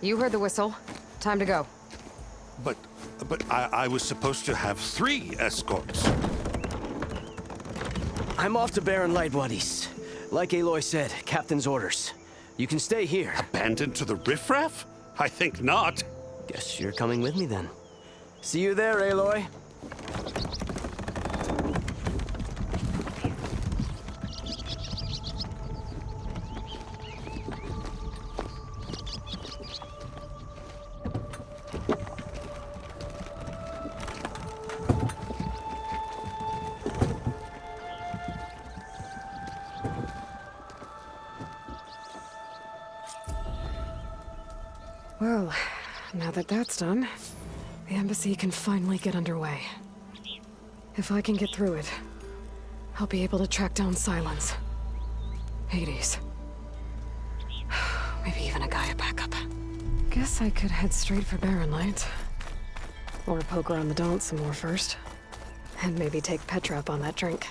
You heard the whistle. Time to go. But I was supposed to have 3 escorts. I'm off to Barren Light Wadis. Like Aloy said, Captain's orders. You can stay here. Abandoned to the riffraff? I think not. Guess you're coming with me then. See you there, Aloy. Well, now that that's done, the embassy can finally get underway. If I can get through it, I'll be able to track down Sylens, Hades, maybe even a Gaia backup. Guess I could head straight for Barren Light. Or poke around the Daunt some more first. And maybe take Petra up on that drink.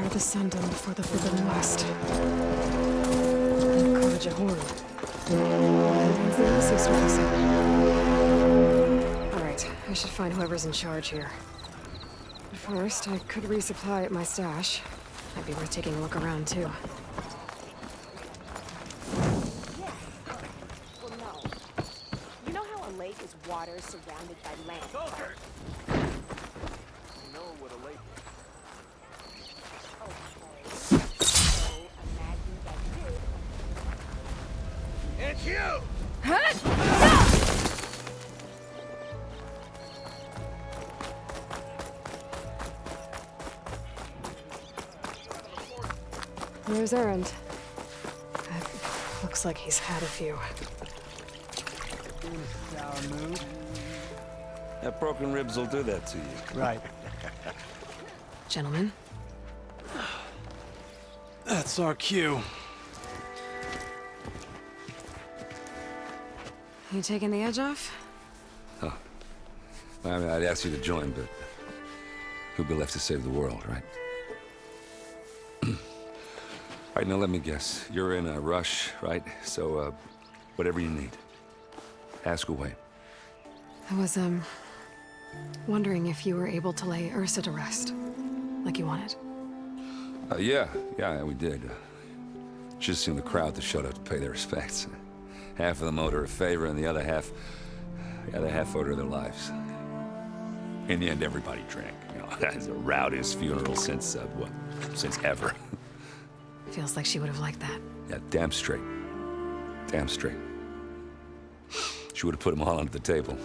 The Sundom before the Forbidden West. And Carja Horn. Alright, I should find whoever's in charge here. But first, I could resupply at my stash. Might be worth taking a look around, too. Yeah. Well, no. You know how a lake is water surrounded by land? Soldier! You know what a lake is. It's you! There's Erend. Looks like he's had a few. Sour mood. That broken ribs will do that to you. Right. Gentlemen. That's our cue. You taking the edge off? Huh. Well, I mean, I'd ask you to join, but who'd be left to save the world, right? All right, now let me guess. You're in a rush, right? So, whatever you need. Ask away. I was, wondering if you were able to lay Ursa to rest, like you wanted. Yeah, we did. Just seen the crowd that showed up to pay their respects. Half of them owed her a favor, and the other half owed her their lives. In the end, everybody drank. You know, that's the rowdiest funeral since ever. Feels like she would have liked that. Yeah, damn straight. Damn straight. She would have put them all under the table.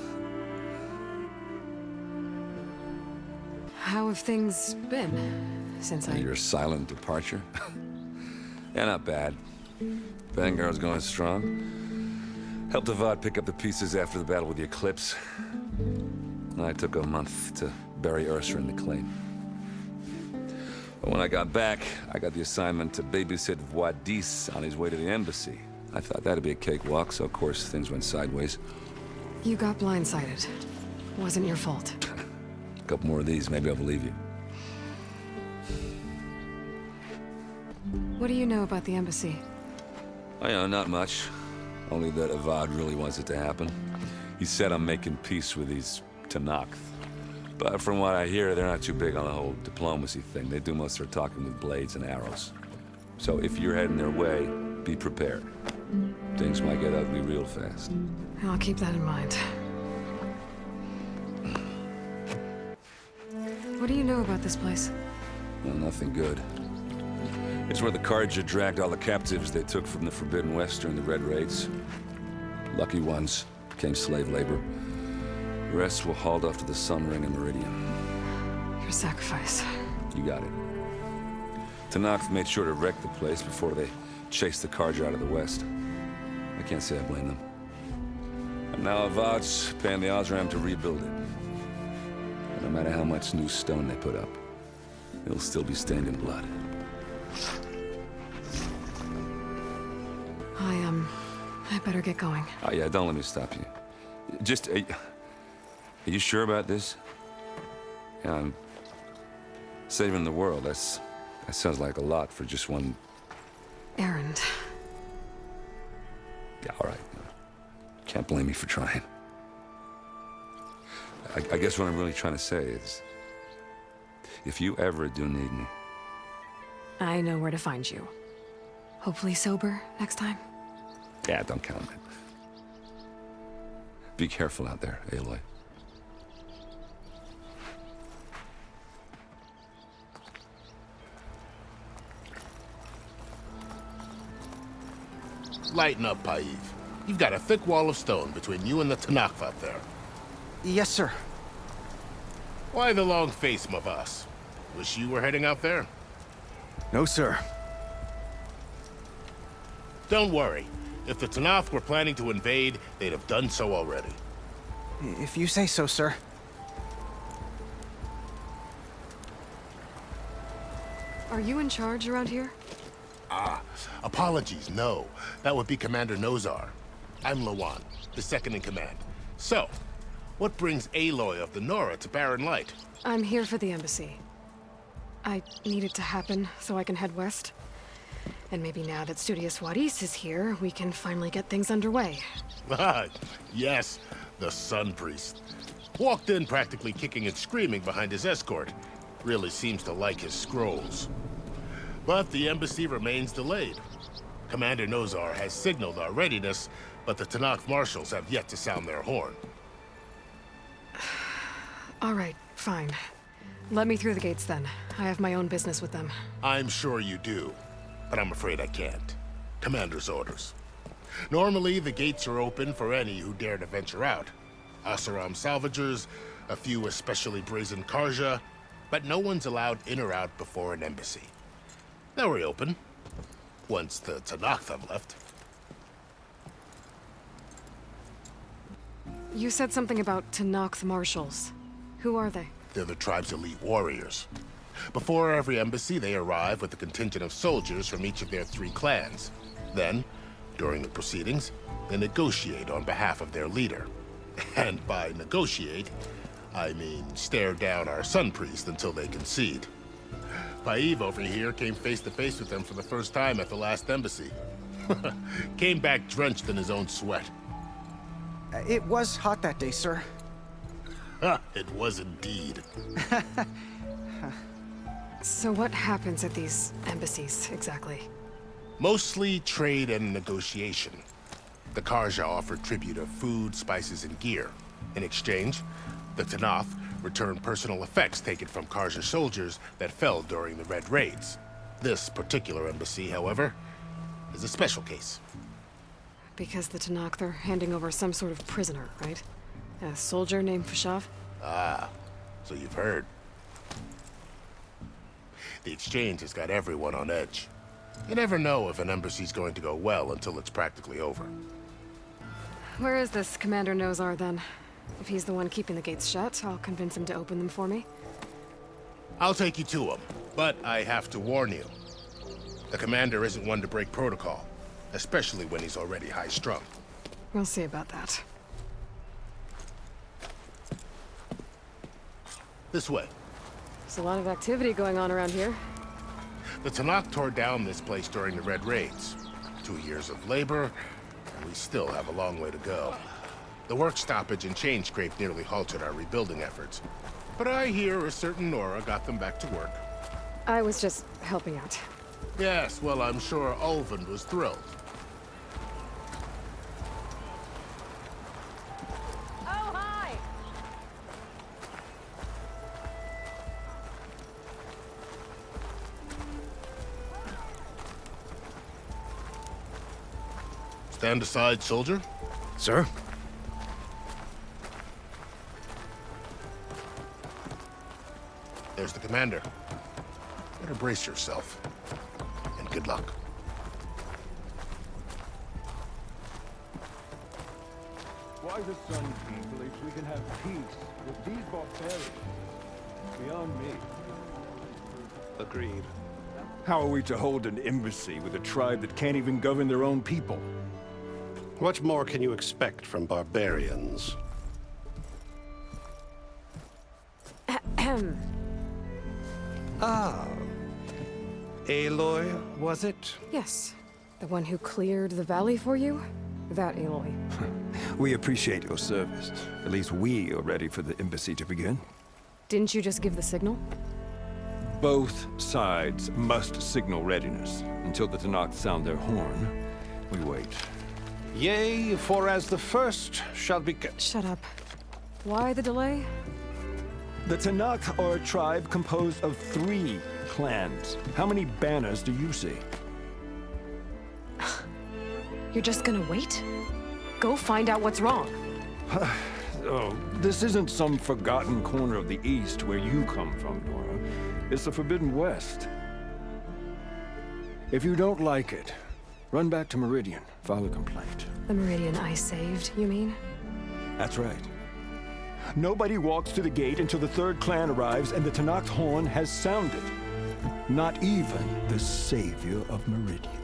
How have things been since Your silent departure? Yeah, not bad. Vanguard's going strong. Helped Avad pick up the pieces after the battle with the Eclipse. I took a month to bury Ursa in the claim. But when I got back, I got the assignment to babysit Wadis on his way to the embassy. I thought that'd be a cakewalk, so of course things went sideways. You got blindsided. Wasn't your fault. A couple more of these, maybe I'll believe you. What do you know about the embassy? I know, not much. Only that Avad really wants it to happen. He said I'm making peace with these Tenakth. But from what I hear, they're not too big on the whole diplomacy thing. They do most of their talking with blades and arrows. So if you're heading their way, be prepared. Things might get ugly real fast. I'll keep that in mind. What do you know about this place? Well, nothing good. It's where the Carja dragged all the captives they took from the Forbidden West during the Red Raids. Lucky ones became slave labor. The rest were hauled off to the Sun Ring and Meridian. Your sacrifice. You got it. Tenakth made sure to wreck the place before they chased the Carja out of the West. I can't say I blame them. And now Avad's paying the Oseram to rebuild it. And no matter how much new stone they put up, it'll still be stained in blood. I better get going. Oh yeah, don't let me stop you. Just, are you sure about this? Yeah, I'm saving the world. That sounds like a lot for just one... Erend. Yeah, all right. Can't blame me for trying. I guess what I'm really trying to say is, if you ever do need me... I know where to find you. Hopefully sober next time. Yeah, don't count on it. Be careful out there, Aloy. Lighten up, Paiv. You've got a thick wall of stone between you and the Tenakth up there. Yes, sir. Why the long face, my boss? Wish you were heading out there? No, sir. Don't worry. If the Tenakth were planning to invade, they'd have done so already. If you say so, sir. Are you in charge around here? Apologies, no. That would be Commander Nozar. I'm Lawan, the second in command. So, what brings Aloy of the Nora to Barren Light? I'm here for the embassy. I need it to happen so I can head west. And maybe now that Studious Wadis is here, we can finally get things underway. Yes, the Sun Priest. Walked in practically kicking and screaming behind his escort. Really seems to like his scrolls. But the embassy remains delayed. Commander Nozar has signaled our readiness, but the Tenakth marshals have yet to sound their horn. All right, fine. Let me through the gates then. I have my own business with them. I'm sure you do, but I'm afraid I can't. Commander's orders. Normally, the gates are open for any who dare to venture out. Oseram salvagers, a few especially brazen Carja, but no one's allowed in or out before an embassy. They'll reopen, once the Tenakth have left. You said something about Tenakth marshals. Who are they? They're the tribe's elite warriors. Before every embassy, they arrive with a contingent of soldiers from each of their 3 clans. Then, during the proceedings, they negotiate on behalf of their leader. And by negotiate, I mean stare down our Sun Priest until they concede. Paiv over here came face to face with them for the first time at the last embassy. Came back drenched in his own sweat. It was hot that day, sir. It was indeed. So what happens at these embassies, exactly? Mostly trade and negotiation. The Carja offer tribute of food, spices, and gear. In exchange, the Tenakth return personal effects taken from Carja soldiers that fell during the Red Raids. This particular embassy, however, is a special case. Because the Tenakth are handing over some sort of prisoner, right? A soldier named Fashav? Ah, so you've heard. The exchange has got everyone on edge. You never know if an embassy's going to go well until it's practically over. Where is this Commander Nozar, then? If he's the one keeping the gates shut, I'll convince him to open them for me. I'll take you to him, but I have to warn you. The commander isn't one to break protocol, especially when he's already high-strung. We'll see about that. This way. There's a lot of activity going on around here. The Tenakth tore down this place during the Red Raids. 2 years of labor, and we still have a long way to go. The work stoppage and chain scrape nearly halted our rebuilding efforts. But I hear a certain Nora got them back to work. I was just helping out. Yes, well, I'm sure Ulvund was thrilled. Oh, hi! Stand aside, soldier. Sir? There's the commander. Better brace yourself. And good luck. Why the Sun King believes we can have peace with these barbarians is beyond me. Agreed. How are we to hold an embassy with a tribe that can't even govern their own people? What more can you expect from barbarians? Ahem. Ah. Aloy, was it? Yes. The one who cleared the valley for you? That Aloy. We appreciate your service. At least we are ready for the embassy to begin. Didn't you just give the signal? Both sides must signal readiness. Until the Tenakth sound their horn, we wait. Yea, for as the first shall be... Shut up. Why the delay? The Tenakth are a tribe composed of 3 clans. How many banners do you see? You're just gonna wait? Go find out what's wrong. Oh, this isn't some forgotten corner of the East where you come from, Nora. It's the Forbidden West. If you don't like it, run back to Meridian, file a complaint. The Meridian I saved, you mean? That's right. Nobody walks to the gate until the 3rd clan arrives and the Tenakth horn has sounded. Not even the savior of Meridian.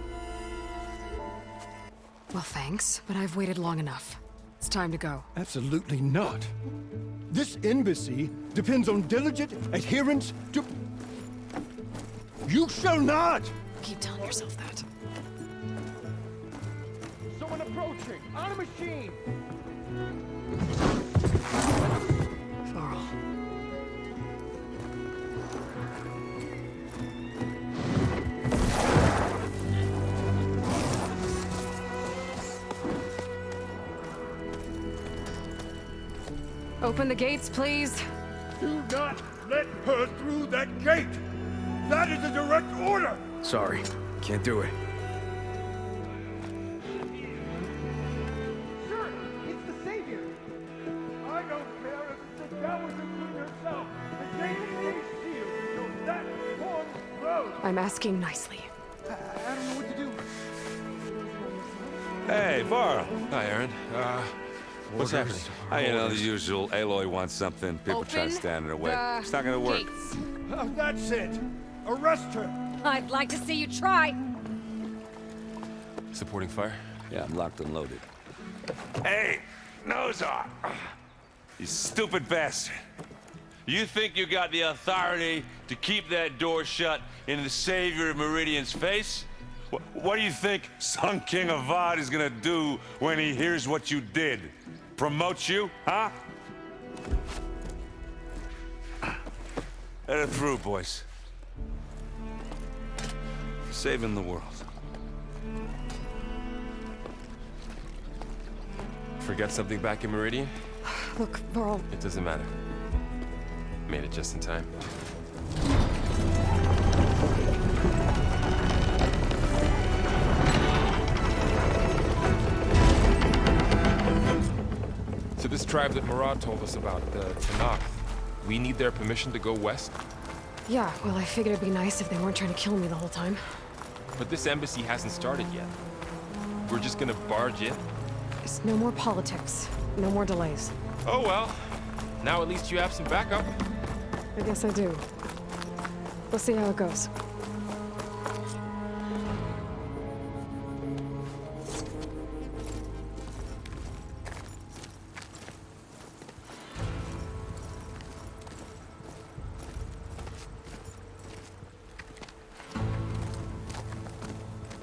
Well, thanks, but I've waited long enough. It's time to go. Absolutely not. This embassy depends on diligent adherence to... You shall not! Keep telling yourself that. Someone approaching! On a machine! Varl. Open the gates, please. Do not let her through that gate! That is a direct order! Sorry, can't do it. Sir, it's the Savior! I don't care if the devil include herself. The gate is sealed until that horn blows! I'm asking nicely. I don't know what to do. Hey, Varl. Hi, Erend. What's happening? You know, the usual. Aloy wants something. People try to stand in her way. It's not gonna work. That's it! Arrest her! I'd like to see you try. Supporting fire? Yeah, I'm locked and loaded. Hey, nose off! You stupid bastard. You think you got the authority to keep that door shut in the savior of Meridian's face? What do you think Sun King Avad is gonna do when he hears what you did? Promote you, huh? Let it through, boys. Saving the world. Forget something back in Meridian? Look, Varl, It doesn't matter. Made it just in time. So this tribe that Murad told us about, the Tenakth, we need their permission to go west? yeah, well, I figured it'd be nice if they weren't trying to kill me the whole time. But this embassy hasn't started yet. We're just gonna barge in? It's no more politics. No more delays. Oh well. Now at least you have some backup. I guess I do. We'll see how it goes.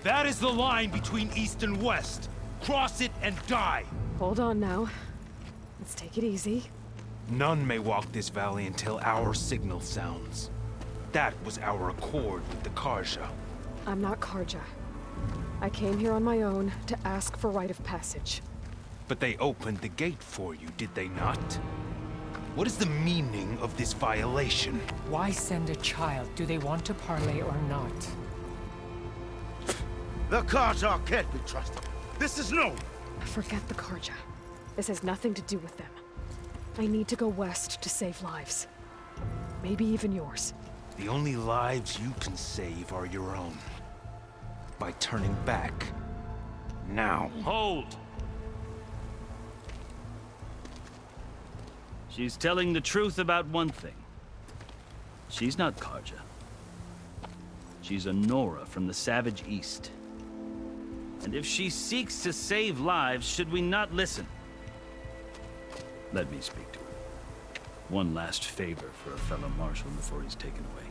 That is the line between East and West. Cross it and die. Hold on now. Let's take it easy. None may walk this valley until our signal sounds. That was our accord with the Carja. I'm not Carja. I came here on my own to ask for rite of passage. But they opened the gate for you, did they not? What is the meaning of this violation? Why send a child? Do they want to parley or not? The Carja can't be trusted. This is no... Forget the Carja. This has nothing to do with them. I need to go west to save lives. Maybe even yours. The only lives you can save are your own. By turning back. Now. Hold! She's telling the truth about one thing. She's not Carja. She's a Nora from the Savage East. And if she seeks to save lives, should we not listen? Let me speak to her. One last favor for a fellow marshal before he's taken away.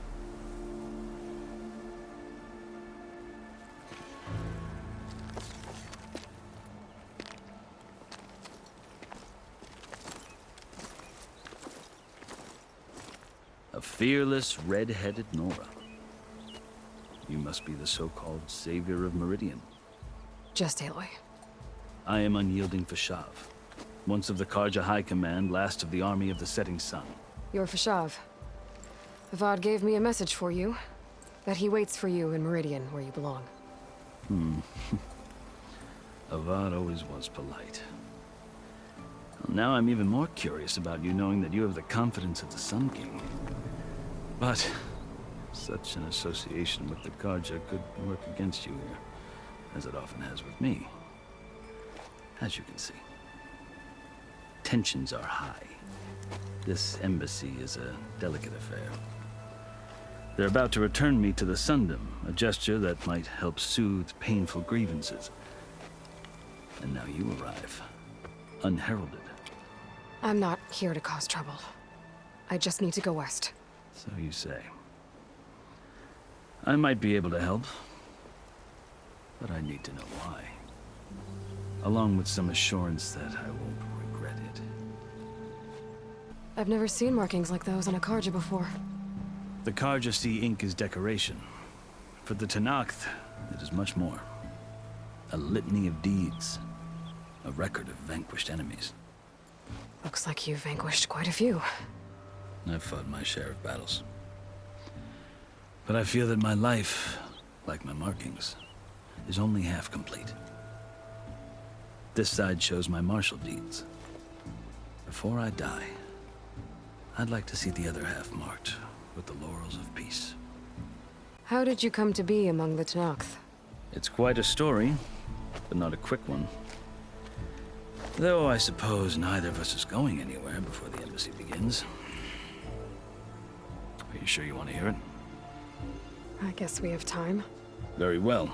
A fearless, red-headed Nora. You must be the so-called savior of Meridian. Just Aloy. I am unyielding Fashav. Once of the Carja High Command, last of the army of the setting sun. You're Fashav. Avad gave me a message for you. That he waits for you in Meridian, where you belong. Avad always was polite. Well, now I'm even more curious about you knowing that you have the confidence of the Sun King. But such an association with the Carja could work against you here, as it often has with me. As you can see. Tensions are high. This embassy is a delicate affair. They're about to return me to the Sundom, a gesture that might help soothe painful grievances. And now you arrive, unheralded. I'm not here to cause trouble. I just need to go west. So you say. I might be able to help, but I need to know why. Along with some assurance that I won't regret it. I've never seen markings like those on a Carja before. The Carja see ink as decoration. For the Tenakth, it is much more. A litany of deeds. A record of vanquished enemies. Looks like you've vanquished quite a few. I've fought my share of battles. But I feel that my life, like my markings, is only half complete. This side shows my martial deeds. Before I die, I'd like to see the other half marked with the laurels of peace. How did you come to be among the Tenakth? It's quite a story, but not a quick one. Though I suppose neither of us is going anywhere before the embassy begins. Are you sure you want to hear it? I guess we have time. Very well.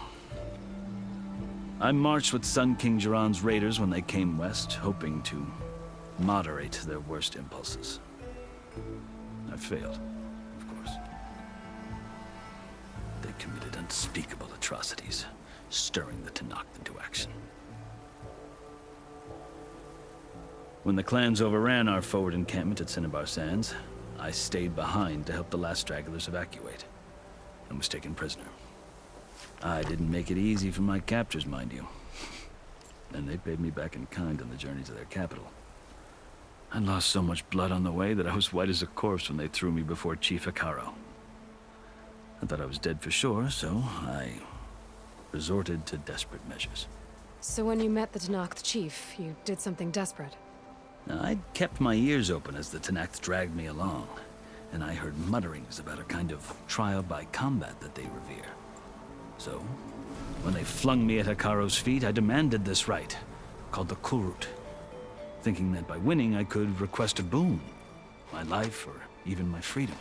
I marched with Sun King Jiran's raiders when they came west, hoping to moderate their worst impulses. I failed, of course. They committed unspeakable atrocities, stirring the Tenakth into action. When the clans overran our forward encampment at Cinnabar Sands, I stayed behind to help the last stragglers evacuate, and was taken prisoner. I didn't make it easy for my captors, mind you. And they paid me back in kind on the journey to their capital. I lost so much blood on the way that I was white as a corpse when they threw me before Chief Hekarro. I thought I was dead for sure, so I resorted to desperate measures. So when you met the Tenakth chief, you did something desperate? I'd kept my ears open as the Tenakth dragged me along, and I heard mutterings about a kind of trial by combat that they revere. So, when they flung me at Hekarro's feet, I demanded this right, called the Kulrut, thinking that by winning I could request a boon, my life or even my freedom.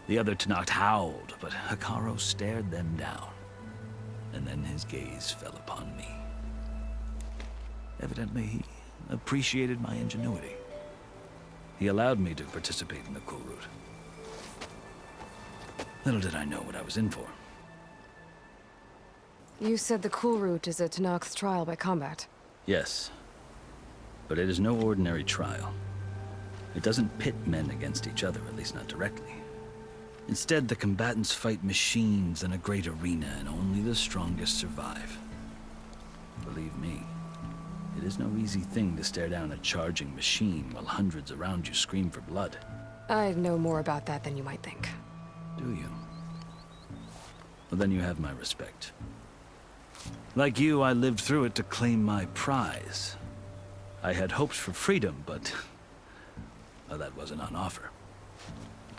The other Tenakth howled, but Hekarro stared them down, and then his gaze fell upon me. Evidently, he appreciated my ingenuity. He allowed me to participate in the Kulrut. Little did I know what I was in for. You said the cool route is a Tenakth's trial by combat. Yes. But it is no ordinary trial. It doesn't pit men against each other, at least not directly. Instead, the combatants fight machines in a great arena, and only the strongest survive. Believe me, it is no easy thing to stare down a charging machine while hundreds around you scream for blood. I know more about that than you might think. Do you? Well, then you have my respect. Like you, I lived through it to claim my prize. I had hopes for freedom, but well, that wasn't on offer.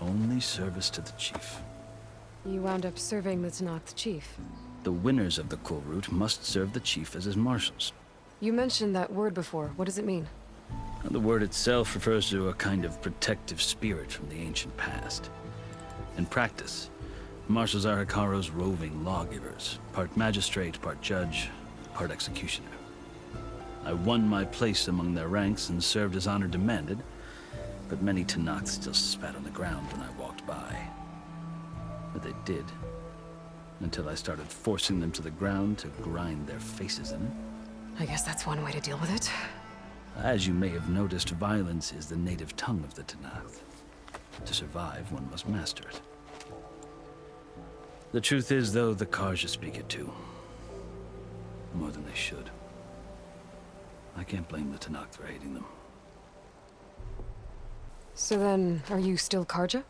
Only service to the chief. You wound up serving the Tenakth chief. The winners of the cool route must serve the chief as his marshals. You mentioned that word before. What does it mean? The word itself refers to a kind of protective spirit from the ancient past. In practice, marshals are Hekarro's roving lawgivers, part magistrate, part judge, part executioner. I won my place among their ranks and served as honor demanded, but many Tenakth still spat on the ground when I walked by. But they did, until I started forcing them to the ground to grind their faces in it. I guess that's one way to deal with it. As you may have noticed, violence is the native tongue of the Tenakth. To survive, one must master it. The truth is, though, the Carja speak it too. More than they should. I can't blame the Tenakth for hating them. So then, are you still Carja?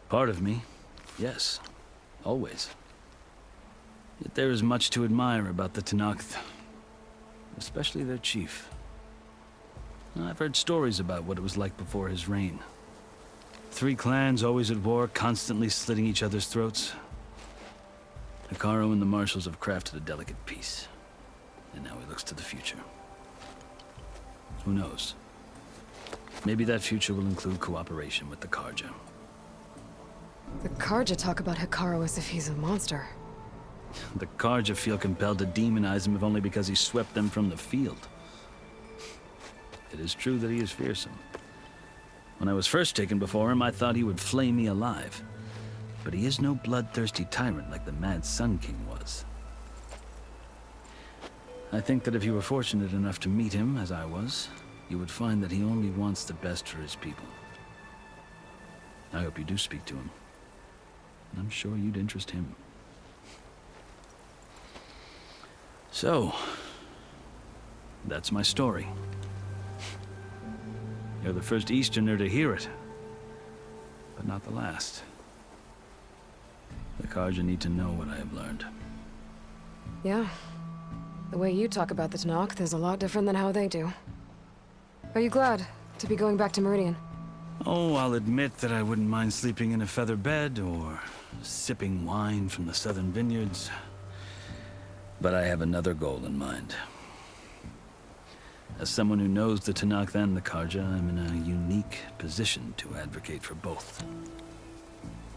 Part of me, yes. Always. Yet there is much to admire about the Tenakth. Especially their chief. I've heard stories about what it was like before his reign. 3 clans always at war, constantly slitting each other's throats. Hekarro and the marshals have crafted a delicate peace. And now he looks to the future. Who knows? Maybe that future will include cooperation with the Carja. The Carja talk about Hekarro as if he's a monster. The Carja feel compelled to demonize him if only because he swept them from the field. It is true that he is fearsome. When I was first taken before him, I thought he would flay me alive. But he is no bloodthirsty tyrant like the Mad Sun King was. I think that if you were fortunate enough to meet him, as I was, you would find that he only wants the best for his people. I hope you do speak to him. I'm sure you'd interest him. So, that's my story. You're the first Easterner to hear it, but not the last. The Carja need to know what I have learned. Yeah. The way you talk about the Tenakth is a lot different than how they do. Are you glad to be going back to Meridian? Oh, I'll admit that I wouldn't mind sleeping in a feather bed or sipping wine from the southern vineyards. But I have another goal in mind. As someone who knows the Tenakth and the Carja, I'm in a unique position to advocate for both.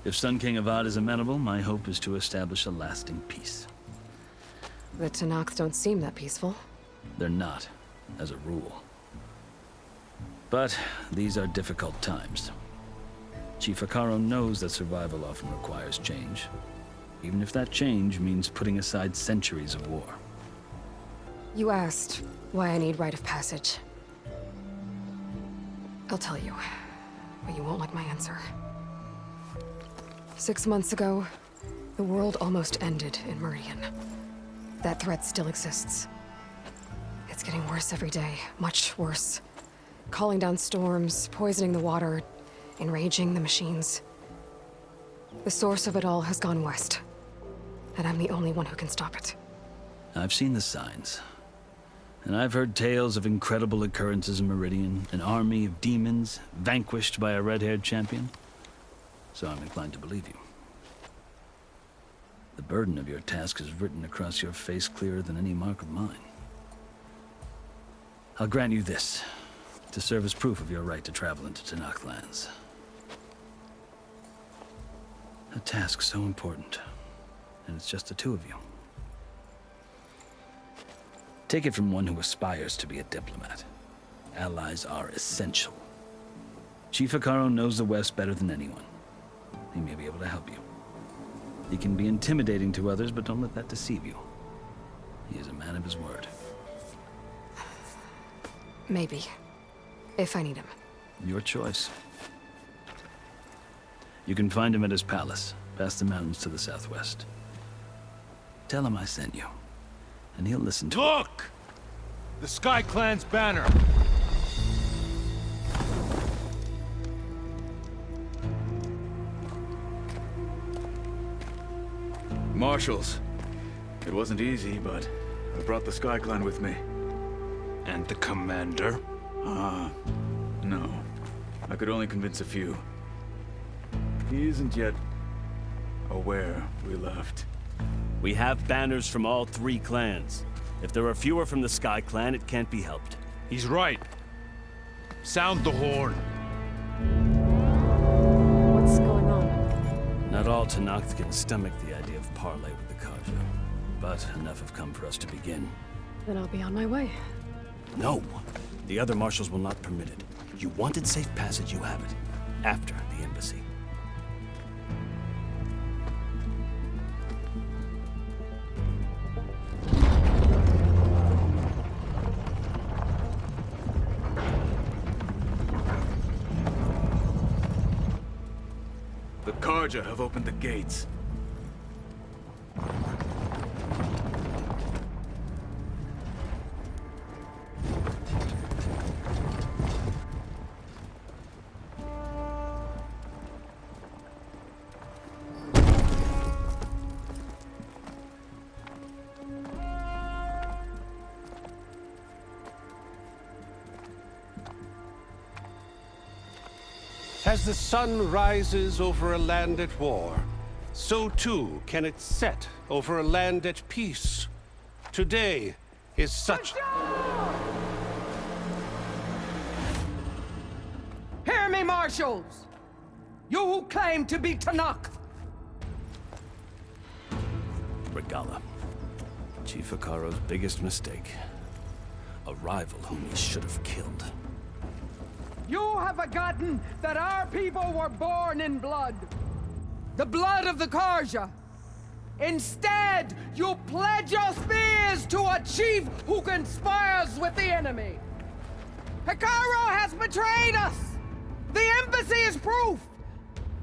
If Sun King Avad is amenable, my hope is to establish a lasting peace. The Tenakth don't seem that peaceful. They're not, as a rule. But these are difficult times. Chief Hekarro knows that survival often requires change, even if that change means putting aside centuries of war. You asked why I need rite of passage. I'll tell you, but you won't like my answer. 6 months ago, the world almost ended in Meridian. That threat still exists. It's getting worse every day, much worse. Calling down storms, poisoning the water, enraging the machines. The source of it all has gone west, and I'm the only one who can stop it. I've seen the signs. And I've heard tales of incredible occurrences in Meridian, an army of demons vanquished by a red-haired champion. So I'm inclined to believe you. The burden of your task is written across your face clearer than any mark of mine. I'll grant you this, to serve as proof of your right to travel into Tenakth lands. A task so important, and it's just the two of you. Take it from one who aspires to be a diplomat. Allies are essential. Chief Hekarro knows the West better than anyone. He may be able to help you. He can be intimidating to others, but don't let that deceive you. man of his word. Maybe. If I need him. Your choice. You can find him at his palace, past the mountains to the southwest. Tell him I sent you, and he'll listen to it. Look! The Sky Clan's banner! Marshals. It wasn't easy, but I brought the Sky Clan with me. And the commander? No. I could only convince a few. He isn't yet aware we left. We have banners from all 3 clans. If there are fewer from the Sky Clan, it can't be helped. He's right. Sound the horn. What's going on? Not all Tenakth can stomach the idea of parley with the Carja, but enough have come for us to begin. Then I'll be on my way. No! The other marshals will not permit it. You wanted safe passage, you have it. After the embassy. The Carja have opened the gates. As the sun rises over a land at war, so too can it set over a land at peace. Today is such... Hear me, marshals! You who claim to be Tenakth! Regalla. Chief Hekarro's biggest mistake. A rival whom he should have killed. You have forgotten that our people were born in blood. The blood of the Carja. Instead, you pledge your spears to a chief who conspires with the enemy. Hekarro has betrayed us! The embassy is proof!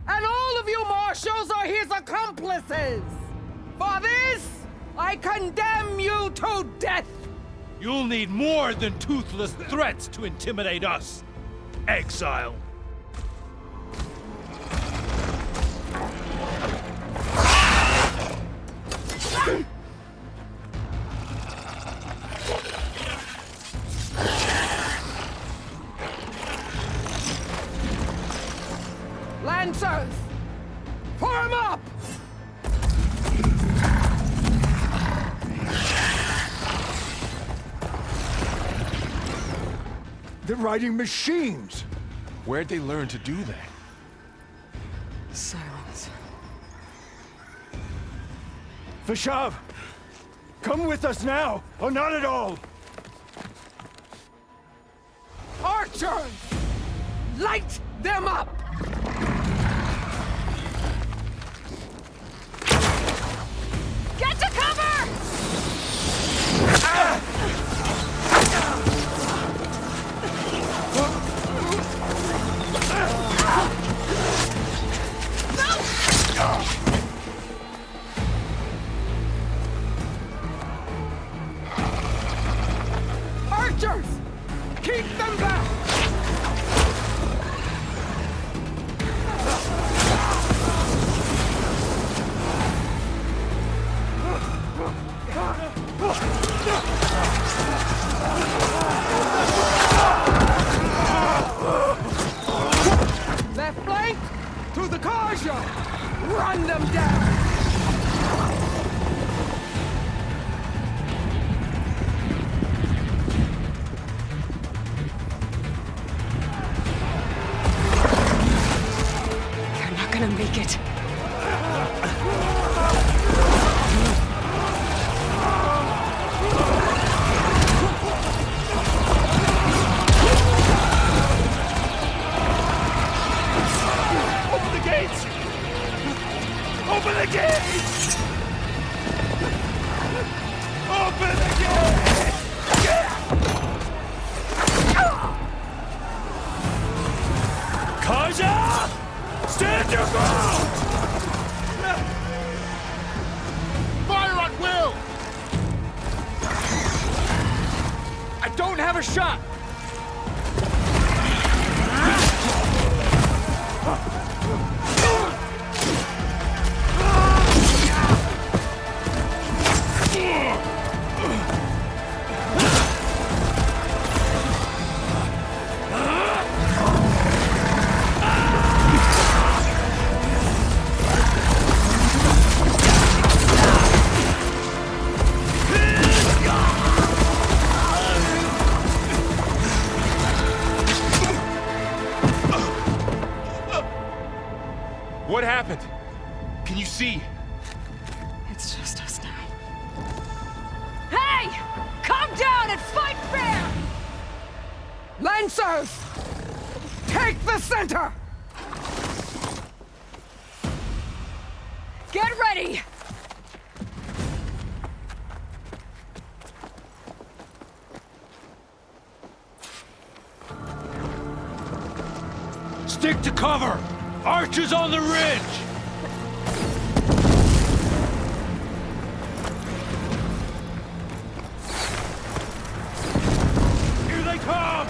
And all of you marshals are his accomplices! For this, I condemn you to death! You'll need more than toothless threats to intimidate us. Exile. Lancers! Form up! They're riding machines! Where'd they learn to do that? Silence. Fashav! Come with us now, or not at all! Archers! Light them up! Get to cover! Archers! Keep them back! Left flank! To the Carja! Run them down! They're not gonna make it. Open the gates! Open First shot! What happened? Can you see? It's just us now. Hey! Come down and fight fair! Lancers! Take the center! Get ready! Stick to cover! Archers on the ridge! Here they come!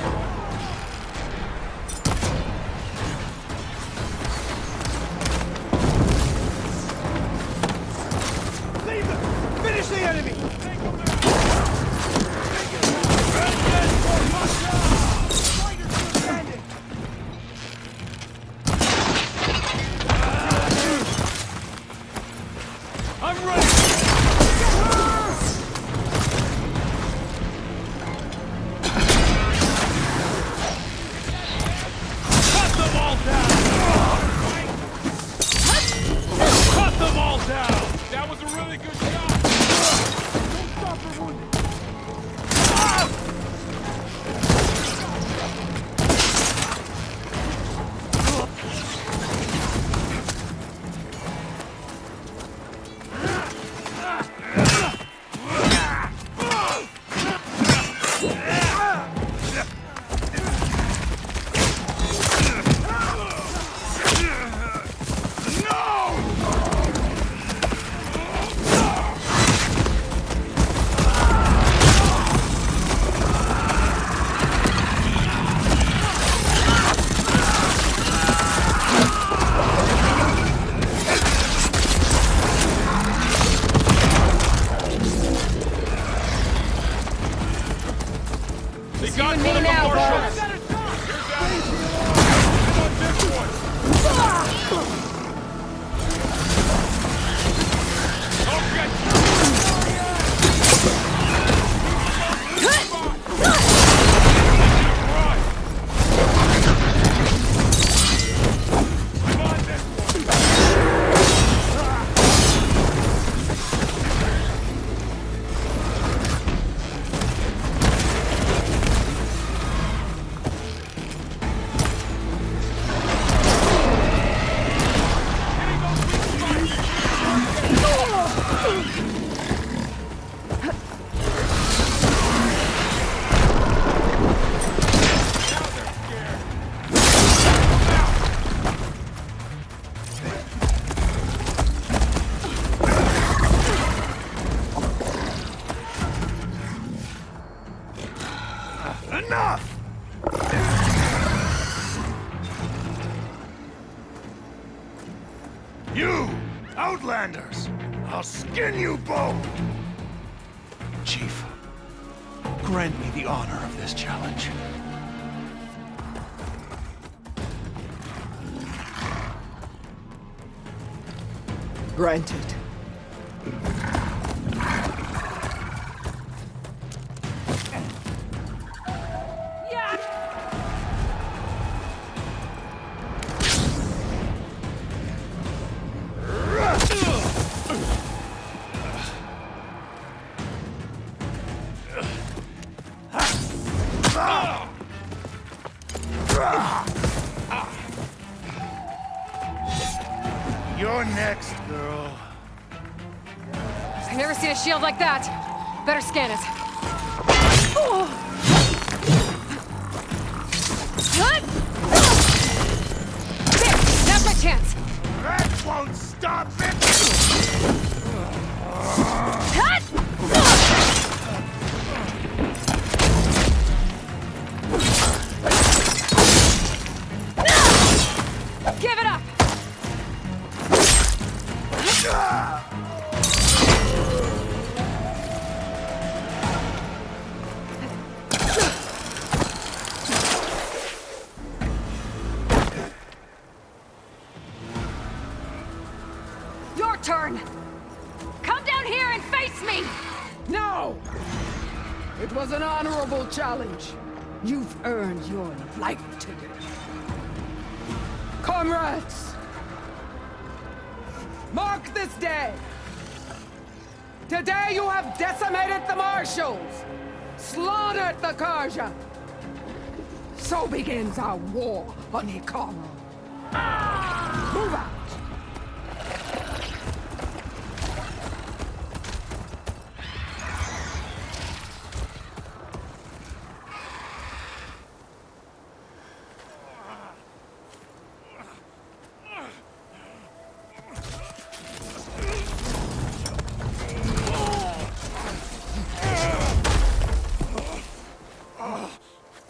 Leave them! Finish the enemy! You! Outlanders! I'll skin you both! Chief, grant me the honor of this challenge. Granted. You're next, girl. I've never seen a shield like that. Better scan it. There! Now's my chance! That won't stop it! born! Come down here and face me! No! It was an honorable challenge. You've earned your life today. Comrades! Mark this day! Today you have decimated the marshals! Slaughtered the Carja! So begins our war on Hekarro. Move out!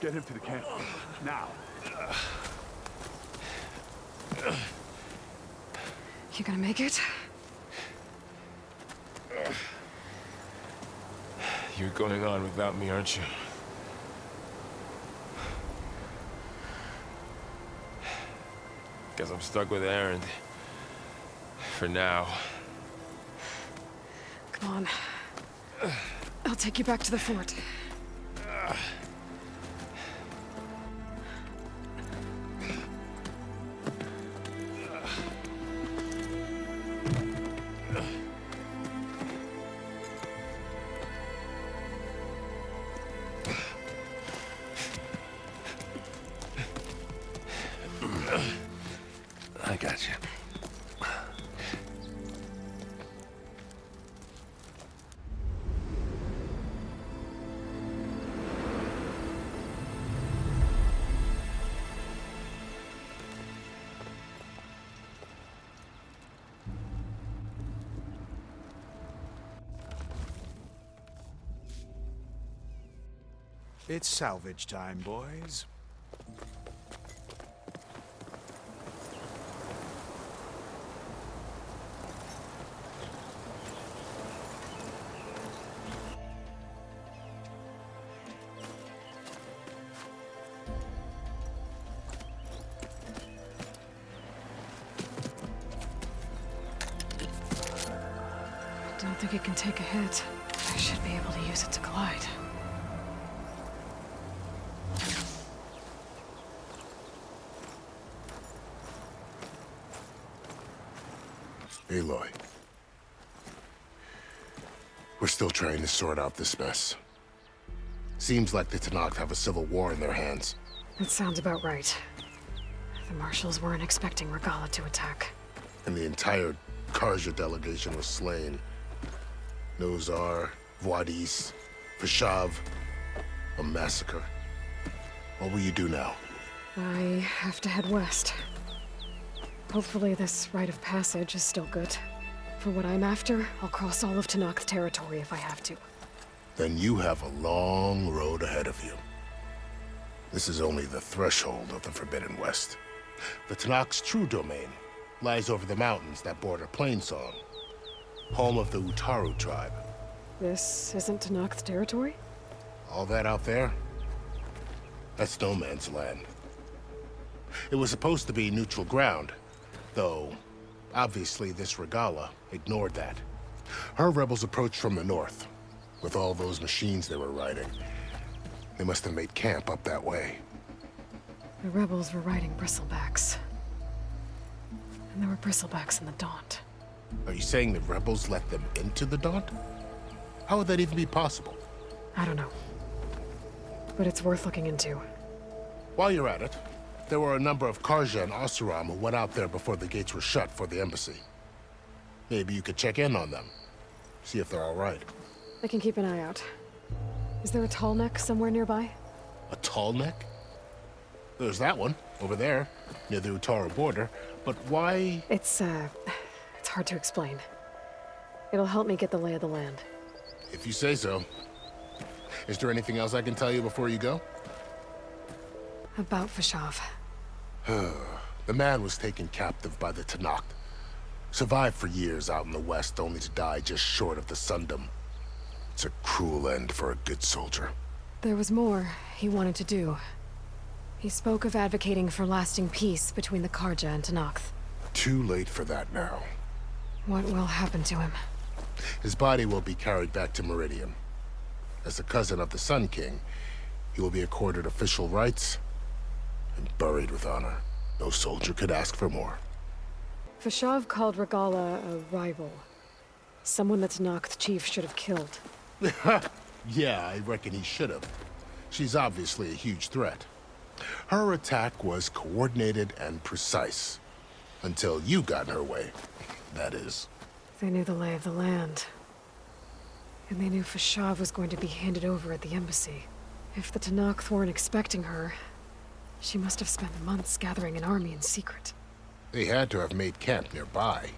Get him to the camp. Now. You gonna make it? You're going on without me, aren't you? Guess I'm stuck with Erend. For now. Come on. I'll take you back to the fort. I got you. It's salvage time, boys. I don't think it can take a hit. I should be able to use it to glide. Aloy. We're still trying to sort out this mess. Seems like the Tenakth have a civil war in their hands. That sounds about right. The marshals weren't expecting Regalla to attack. And the entire Carja delegation was slain. No Tsar, Wadis, Fashav. A massacre. What will you do now? I have to head west. Hopefully this rite of passage is still good. For what I'm after, I'll cross all of Tenakth territory if I have to. Then you have a long road ahead of you. This is only the threshold of the Forbidden West. The Tenakth's true domain lies over the mountains that border Plainsong, home of the Utaru tribe. This isn't Tenakth territory? All that out there? That's no man's land. It was supposed to be neutral ground, though obviously this Regalla ignored that. Her rebels approached from the north, with all those machines they were riding. They must have made camp up that way. The rebels were riding bristlebacks. And there were bristlebacks in the Daunt. Are you saying the rebels let them into the Daunt? How would that even be possible? I don't know. But it's worth looking into. While you're at it, there were a number of Carja and Oseram who went out there before the gates were shut for the embassy. Maybe you could check in on them. See if they're all right. I can keep an eye out. Is there a tall neck somewhere nearby? A tall neck? There's that one, over there, near the Utaru border. But why? It's hard to explain. It'll help me get the lay of the land. If you say so. Is there anything else I can tell you before you go? About Fashav. The man was taken captive by the Tenakth. Survived for years out in the west, only to die just short of the Sundom. It's a cruel end for a good soldier. There was more he wanted to do. He spoke of advocating for lasting peace between the Carja and Tenakth. Too late for that now. What will happen to him? His body will be carried back to Meridian. As a cousin of the Sun King, he will be accorded official rights and buried with honor. No soldier could ask for more. Fashav called Regalla a rival. Someone the Tenakth chief should have killed. Yeah, I reckon he should have. She's obviously a huge threat. Her attack was coordinated and precise. Until you got in her way, that is. They knew the lay of the land. And they knew Fashav was going to be handed over at the embassy. If the Tenakth weren't expecting her, she must have spent months gathering an army in secret. They had to have made camp nearby.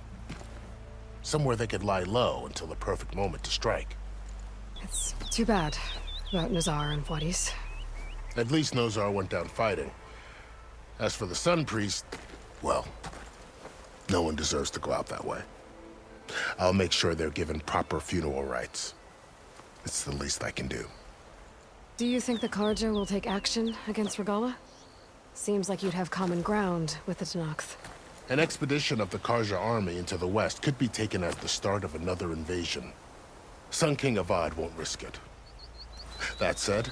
Somewhere they could lie low until the perfect moment to strike. It's too bad about Nazar and Wadis. At least Nozar went down fighting. As for the Sun Priest, well, no one deserves to go out that way. I'll make sure they're given proper funeral rites. It's the least I can do. Do you think the Carja will take action against Regalla? Seems like you'd have common ground with the Tenakth. An expedition of the Carja army into the west could be taken as the start of another invasion. Sun King Avad won't risk it. That said,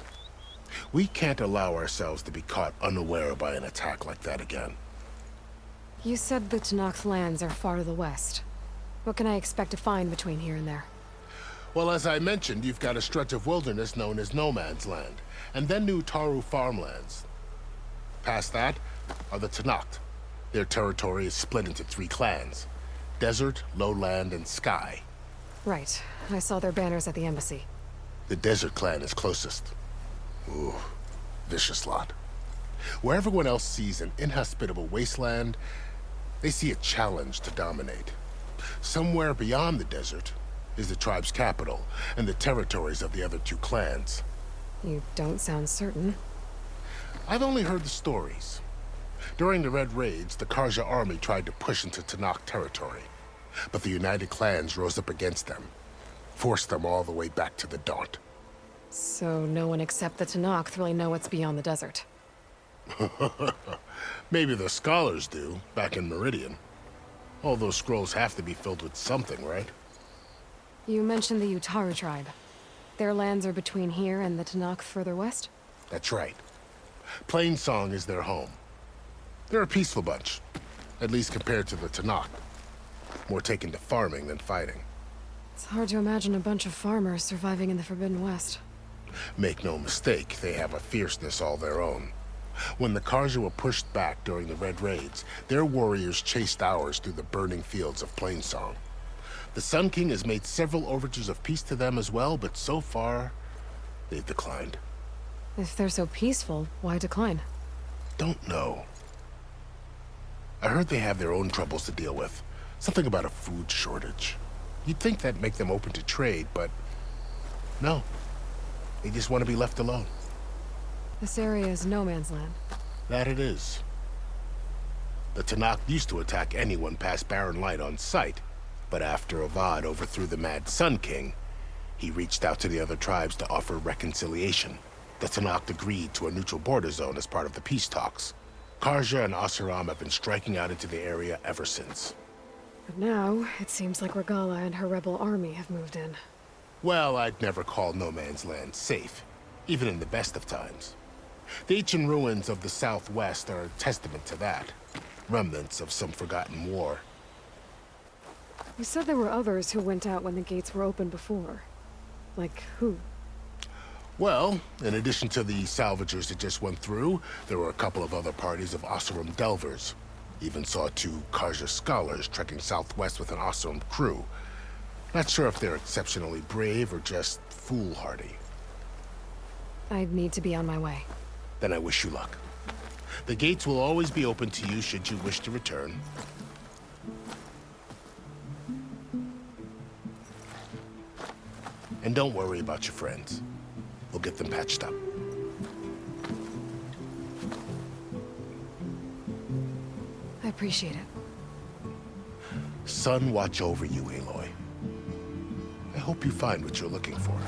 we can't allow ourselves to be caught unaware by an attack like that again. You said the Tenakth lands are far to the west. What can I expect to find between here and there? Well, as I mentioned, you've got a stretch of wilderness known as No Man's Land, and then the Utaru farmlands. Past that are the Tenakth. Their territory is split into 3 clans: Desert, Lowland, and Sky. Right. I saw their banners at the embassy. The Desert clan is closest. Ooh, vicious lot. Where everyone else sees an inhospitable wasteland, they see a challenge to dominate. Somewhere beyond the desert is the tribe's capital and the territories of the other 2 clans. You don't sound certain. I've only heard the stories. During the Red Raids, the Carja army tried to push into Tenakth territory, but the united clans rose up against them, forced them all the way back to the Daunt. So no one except the Tenakth really know what's beyond the desert. Maybe the scholars do, back in Meridian. All those scrolls have to be filled with something, right? You mentioned the Utaru tribe. Their lands are between here and the Tenakth further west? That's right. Plainsong is their home. They're a peaceful bunch, at least compared to the Tenakth. More taken to farming than fighting. It's hard to imagine a bunch of farmers surviving in the Forbidden West. Make no mistake, they have a fierceness all their own. When the Carja were pushed back during the Red Raids, their warriors chased ours through the burning fields of Plainsong. The Sun King has made several overtures of peace to them as well, but so far, they've declined. If they're so peaceful, why decline? Don't know. I heard they have their own troubles to deal with. Something about a food shortage. You'd think that'd make them open to trade, but no. They just want to be left alone. This area is no man's land. That it is. The Tenakth used to attack anyone past Barren Light on sight, but after Avad overthrew the Mad Sun King, he reached out to the other tribes to offer reconciliation. The Tenakth agreed to a neutral border zone as part of the peace talks. Carja and Oseram have been striking out into the area ever since. But now, it seems like Regalla and her rebel army have moved in. Well, I'd never call No Man's Land safe, even in the best of times. The ancient ruins of the southwest are a testament to that. Remnants of some forgotten war. You said there were others who went out when the gates were open before. Like who? Well, in addition to the salvagers that just went through, there were a couple of other parties of Oseram delvers. Even saw 2 Carja scholars trekking southwest with an Oseram crew. Not sure if they're exceptionally brave or just foolhardy. I'd need to be on my way. Then I wish you luck. The gates will always be open to you should you wish to return. And don't worry about your friends. We'll get them patched up. I appreciate it. Sun watch over you, Aloy. I hope you find what you're looking for.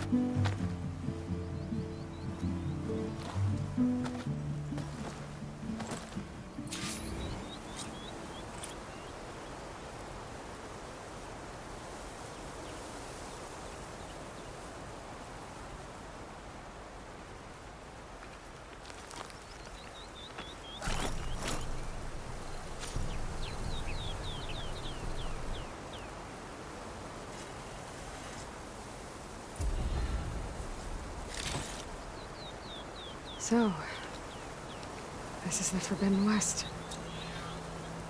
So, this is the Forbidden West.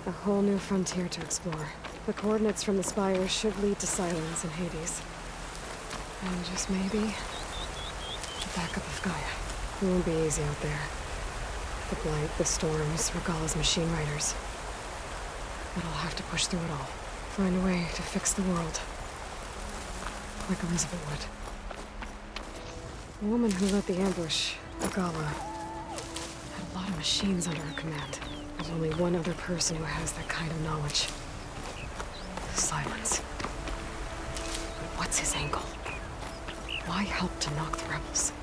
A whole new frontier to explore. The coordinates from the spires should lead to Sylens and Hades. And just maybe, the backup of Gaia. It won't be easy out there. The blight, the storms, Regalla's machine riders. But I'll have to push through it all. Find a way to fix the world. Like Elizabeth would. The woman who led the ambush, Regalla, had a lot of machines under her command. There's only one other person who has that kind of knowledge. Sylens. But what's his angle? Why help Tenakth rebels?